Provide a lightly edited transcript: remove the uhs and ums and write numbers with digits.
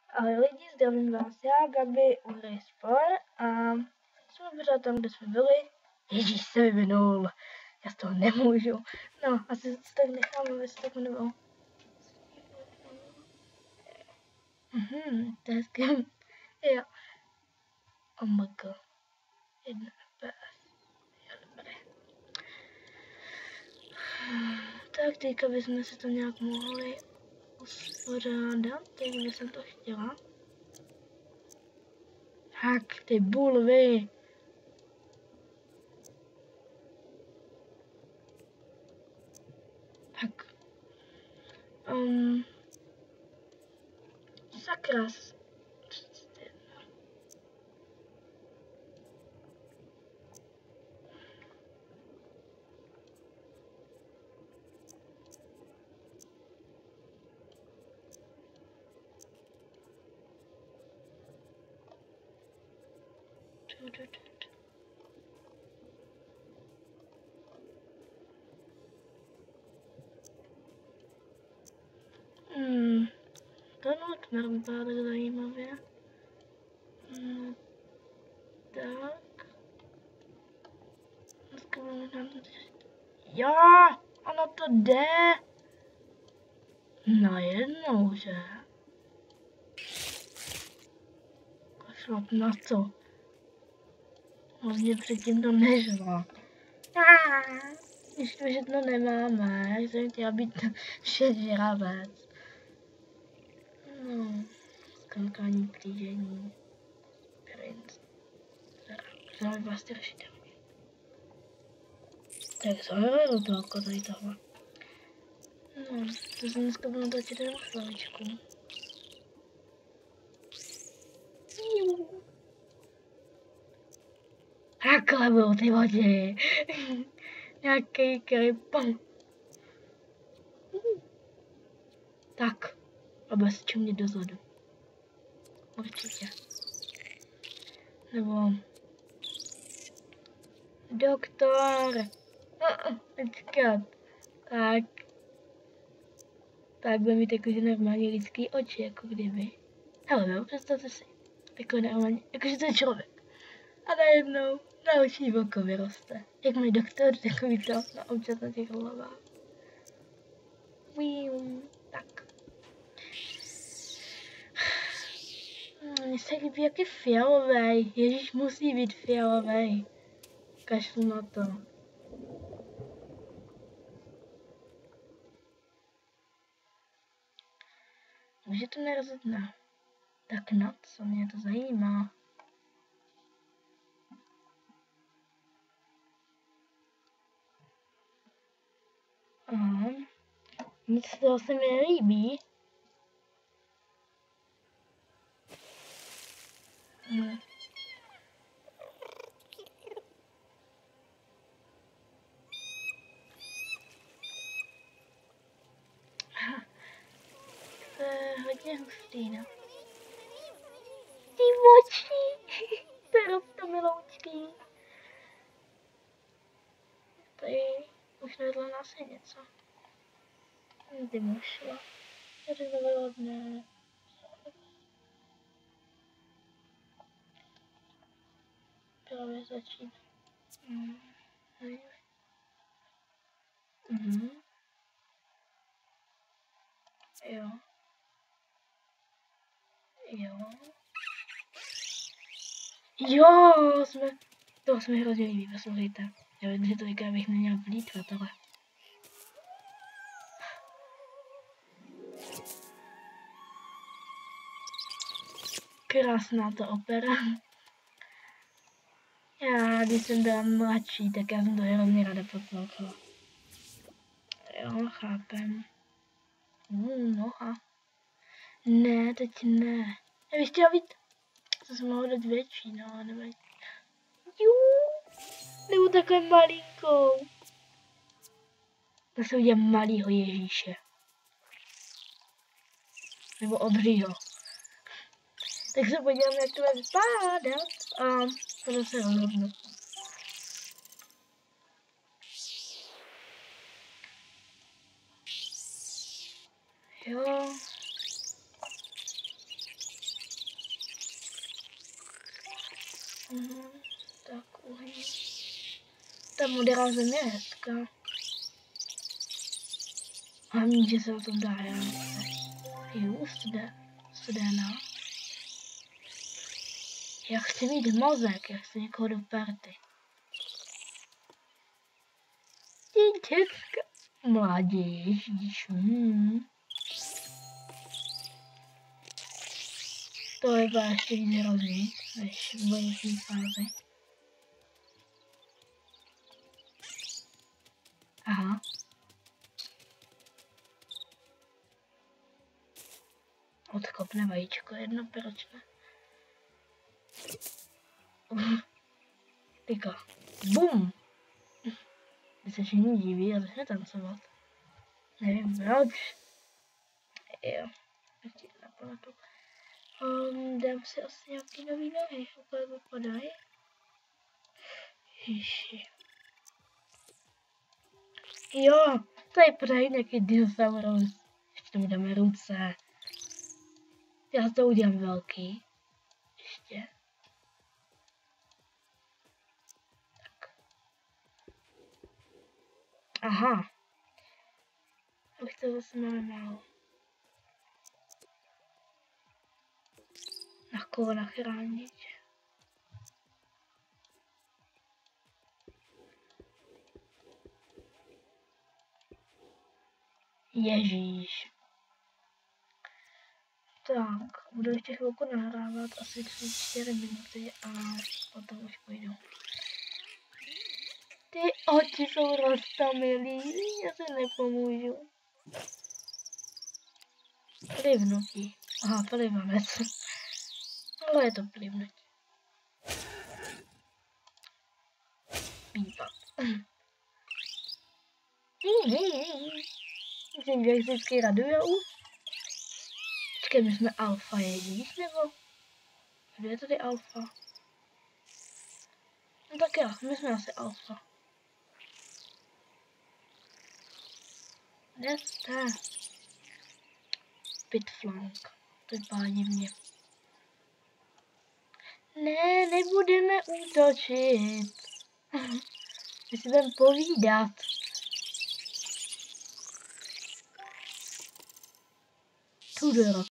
Ahoj lidi, zdravím vás já, Gabi, u hry Spore a jsme pořád tam, kde jsme byli. Ježíš se vyvinul, já z toho nemůžu. No, asi to tak necháme ve stavu nebo... to je hezké. Jo. OMG. 1 FPS. Jo, dobré. Tak teďka bychom si to nějak mohli uspořádat, jak by jsem to chtěla. Tak, ty bulvy. Tak. Sakras. To nutmer vypadá tak zajímavě. Tak. Dneska budeme tam... Jo, ono to jde. Najednou, že? Kašlat na to. Vlastně předtím to nešlo. Když to, že to nemáme, jsem chtěla být všežravec. No, skákání, plížení, princ. Vzal vlastně řešitelně. Tak zahraju do toho tady tohle. No, to se dneska budu točit jenom slavičku. Takhle budou ty vody. Nějaký krypon. Tak, a bez čumě dozadu. Určitě. Nebo... Doktor. Počkat. Tak. Tak bude mít jakože normálně lidský oči, jako kdyby. Hele, no, představte si. Jako normálně, jakože to je člověk. A najednou na očí oko vyroste. Jak můj doktor, takový to na občas na těch hlavách. Tak. Mně se líbí, jak je fialovej. Ježíš musí být fialovej. Kašlu na to. Může to narazit na... Tak na co mě to zajímá. Aha. Nic z toho se mi nelíbí. To je hodně hustý, no. Ty oči! To je roztomiloučký. Tady už nevedla nás je něco. Ty mošla. Tady to bylo hodně. Právě začít. Jo. Jo. Jo, to jsme hrozně líbí, poslouchejte. Já vím, že to říká, bych neměl vlítvat, ale... Krásná ta opera. Já, když jsem byla mladší, tak já jsem to hrozně ráda poslouchala. Jo, chápem. Noha. Ne, teď ne. Já bych chtěla být... To jsem mohla dát větší, no, nevím. Nebo takhle malinkou. To se udělám malýho Ježíše. Nebo obřího. Tak se podívám, jak to bude vypadat. A potom se rozhodnu. Jo. Tak uhni. Ta modrá země je hezká. Hlavně, že se o tom dá realizace. Jo, studená. Já chci mít mozek, já chci někoho do party. Děcka. Mládež, To je ještě víc hrozný, než v boječní fázi. Aha. Odkopne vajíčko jedno, proč ne? Tyko. Bum! Když se všichni diví a začne tancovat. Nevím proč. Jo. Ještě na pamatu. Dám si asi nějaký nový nohy. Úplně vypadají. Ježi. Jo, tady padají nějaký dinosaurus. Ještě tomu dáme ruce. Já to udělám velký. Ještě. Tak. Aha. Už to zase máme málo. Na koho nachránit? Ježíš. Tak, budu ještě chvilku nahrávat, asi 3-4 minuty a potom už půjdu. Ty oči jsou roztomilý, já se nepomůžu. Plivnutí. Aha, plivanec. Ale je to plivnutí. Pípat. Myslím, že vždycky radujou. Počkej, my jsme alfa jedíš, nebo? Kde je tady alfa? No tak jo, my jsme asi alfa. Kde jste? Pitflank. To vypadá divně. Ne, nebudeme útočit. My si budeme povídat. Tudor.